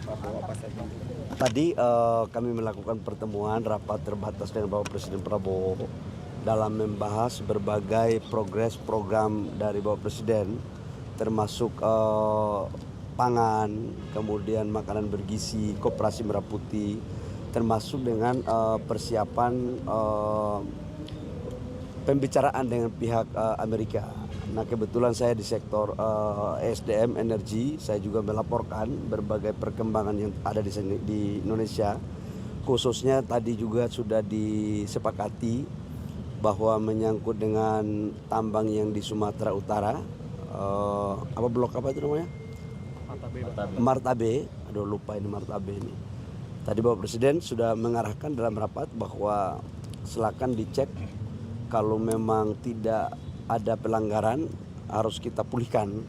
Prabowo apa saja? Tadi kami melakukan pertemuan rapat terbatas dengan Bapak Presiden Prabowo dalam membahas berbagai progres program dari Bapak Presiden, termasuk pangan, kemudian makanan bergizi, koperasi merah putih, termasuk dengan persiapan pembicaraan dengan pihak Amerika. Nah, kebetulan saya di sektor ESDM energi, saya juga melaporkan berbagai perkembangan yang ada di Indonesia. Khususnya tadi juga sudah disepakati bahwa menyangkut dengan tambang yang di Sumatera Utara, blok apa itu namanya? Martabe. Aduh, lupa ini Martabe ini. Tadi Bapak Presiden sudah mengarahkan dalam rapat bahwa silakan dicek, kalau memang tidak ada pelanggaran harus kita pulihkan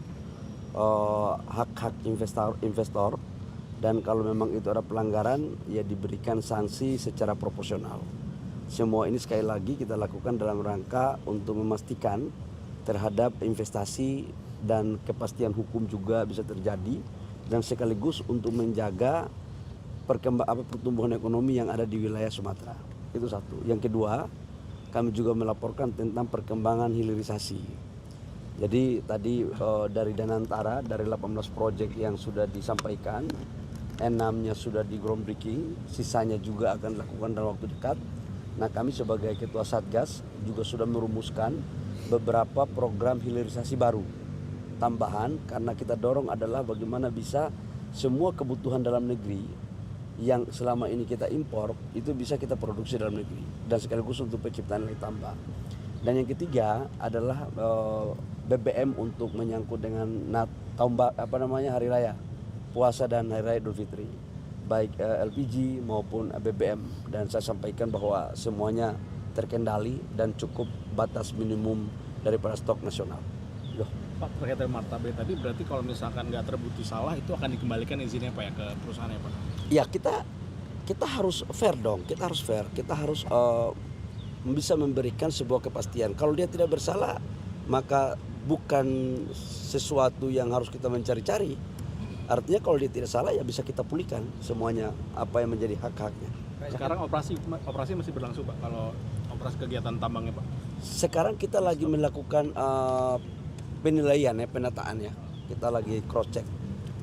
hak-hak investor, dan kalau memang itu ada pelanggaran ya diberikan sanksi secara proporsional. Semua ini sekali lagi kita lakukan dalam rangka untuk memastikan terhadap investasi dan kepastian hukum juga bisa terjadi, dan sekaligus untuk menjaga pertumbuhan ekonomi yang ada di wilayah Sumatera. Itu satu. Yang kedua, kami juga melaporkan tentang perkembangan hilirisasi. Jadi tadi dari Danantara, dari 18 proyek yang sudah disampaikan, 6-nya sudah di groundbreaking, sisanya juga akan dilakukan dalam waktu dekat. Nah, kami sebagai Ketua Satgas juga sudah merumuskan beberapa program hilirisasi baru tambahan, karena kita dorong adalah bagaimana bisa semua kebutuhan dalam negeri yang selama ini kita impor itu bisa kita produksi dalam negeri, dan sekaligus untuk penciptaan nilai tambah. Dan yang ketiga adalah BBM untuk menyangkut dengan hari raya puasa dan hari raya Idul Fitri, baik LPG maupun BBM, dan saya sampaikan bahwa semuanya terkendali dan cukup batas minimum daripada stok nasional. Pak, terkait dengan Martabe tadi, berarti kalau misalkan nggak terbukti salah itu akan dikembalikan izinnya Pak ya ke perusahaannya Pak? Ya, kita harus fair dong, kita harus bisa memberikan sebuah kepastian. Kalau dia tidak bersalah, maka bukan sesuatu yang harus kita mencari-cari. Artinya kalau dia tidak salah ya bisa kita pulihkan semuanya apa yang menjadi hak-haknya. Sekarang operasi masih berlangsung Pak, kalau operasi kegiatan tambangnya Pak? Sekarang kita lagi melakukan penilaian ya, penataan ya. Kita lagi cross check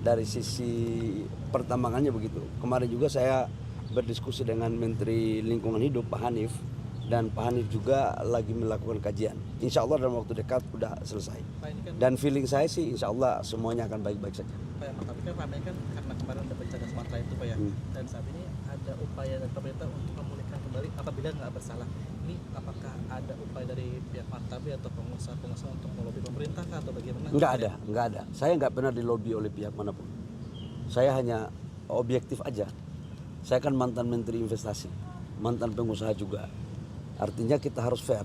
dari sisi pertambangannya begitu. Kemarin juga saya berdiskusi dengan Menteri Lingkungan Hidup Pak Hanif, dan Pak Hanif juga lagi melakukan kajian. Insya Allah dalam waktu dekat udah selesai. Dan feeling saya sih insya Allah semuanya akan baik-baik saja. Pak, tapi kan ramai kan karena kemarin ada bencana Sumatera itu Pak ya, dan saat ini ada upaya dari pemerintah untuk memulihkan kembali apabila nggak bersalah. Ini apakah ada upaya dari pihak Martabe atau pengusaha-pengusaha untuk melobi pemerintah atau bagaimana? Enggak ada. Saya nggak pernah dilobi oleh pihak manapun. Saya hanya objektif aja. Saya kan mantan Menteri Investasi, mantan pengusaha juga. Artinya kita harus fair.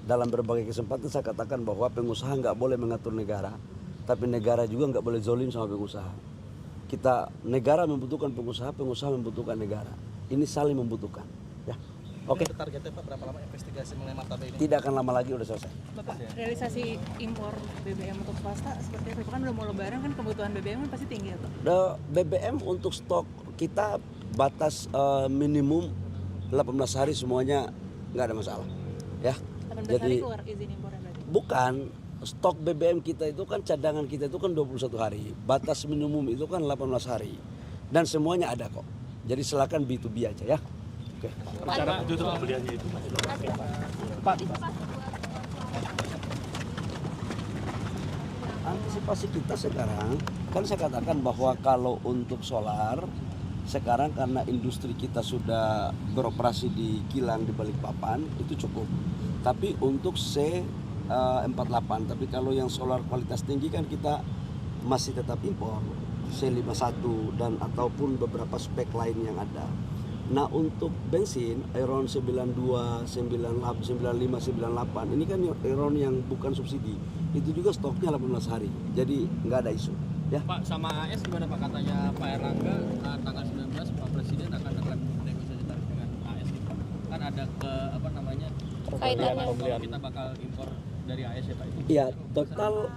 Dalam berbagai kesempatan saya katakan bahwa pengusaha nggak boleh mengatur negara, tapi negara juga nggak boleh zolim sama pengusaha. Negara membutuhkan pengusaha, pengusaha membutuhkan negara. Ini saling membutuhkan. Ya. Oke. Targetnya Pak berapa lama investigasi mengenai Martabe ini? Tidak akan lama lagi udah selesai. Bapak, realisasi impor BBM untuk swasta seperti apa? Kan udah mau lebaran kan, kebutuhan BBM kan pasti tinggi ya Pak? BBM untuk stok kita batas minimum 18 hari semuanya nggak ada masalah. Ya. 18 hari keluar izin impornya berarti? Bukan. Stok BBM kita itu kan, cadangan kita itu kan 21 hari. Batas minimum itu kan 18 hari. Dan semuanya ada kok. Jadi silakan B2B aja ya. Oke. Cara tutup pembeliannya itu Pak. Antisipasi kita sekarang, kan saya katakan bahwa kalau untuk solar, sekarang karena industri kita sudah beroperasi di kilang di Balikpapan, itu cukup. Tapi untuk C48, tapi kalau yang solar kualitas tinggi kan kita masih tetap impor, C51 dan ataupun beberapa spek lain yang ada. Nah, untuk bensin Eron 92, 95, 98 ini kan Eron yang bukan subsidi, itu juga stoknya 18 hari, jadi nggak ada isu ya. Pak, sama AS gimana Pak? Katanya Pak Erlangga tanggal 19 Pak Presiden akan negosiasi tarif dengan AS gitu. Kan ada kaitannya kalau kita bakal impor dari AS ya Pak itu. Iya, total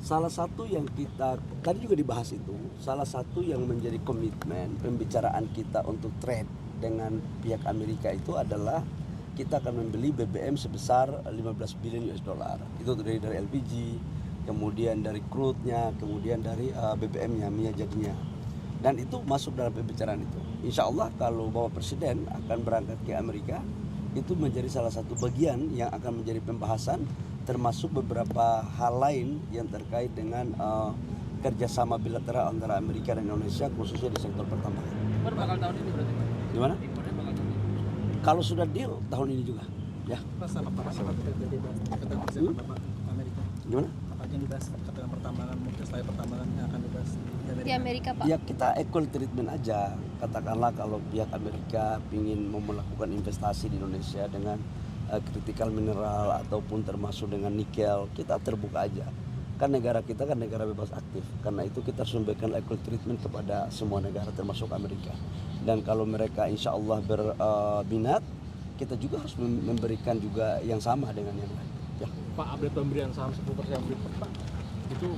Salah satu yang kita tadi juga dibahas itu, salah satu yang menjadi komitmen pembicaraan kita untuk trade dengan pihak Amerika itu adalah kita akan membeli BBM sebesar 15 billion US dollar. Itu dari LPG, kemudian dari crude-nya, kemudian dari BBM-nya, minyak jadinya. Dan itu masuk dalam pembicaraan itu. Insya Allah kalau Bapak Presiden akan berangkat ke Amerika, itu menjadi salah satu bagian yang akan menjadi pembahasan, termasuk beberapa hal lain yang terkait dengan kerjasama bilateral antara Amerika dan Indonesia, khususnya di sektor pertambangan. Impor bakal tahun ini berarti Pak? Gimana? Impornya bakal tahun ini. Kalau sudah deal tahun ini juga, ya. Pas sama Pak dibahas ketemu presiden Bapak Amerika. Gimana? Apa aja yang dibahas ketemu pertambangan, mungkin selain pertambangan yang akan dibahas Di Amerika, Pak. Ya kita equal treatment aja. Katakanlah kalau pihak Amerika ingin melakukan investasi di Indonesia dengan critical mineral ataupun termasuk dengan nikel, kita terbuka aja. Kan negara kita kan negara bebas aktif. Karena itu kita harus memberikan equal treatment kepada semua negara termasuk Amerika. Dan kalau mereka insya Allah berminat, kita juga harus memberikan juga yang sama dengan yang lain. Ya. Pak, update pemberian saham 10% Freeport Pak, itu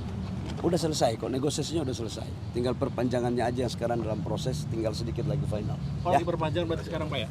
Udah selesai kok, negosiasinya udah selesai. Tinggal perpanjangannya aja yang sekarang dalam proses, tinggal sedikit lagi final. kalau diperpanjang berarti sekarang Pak ya?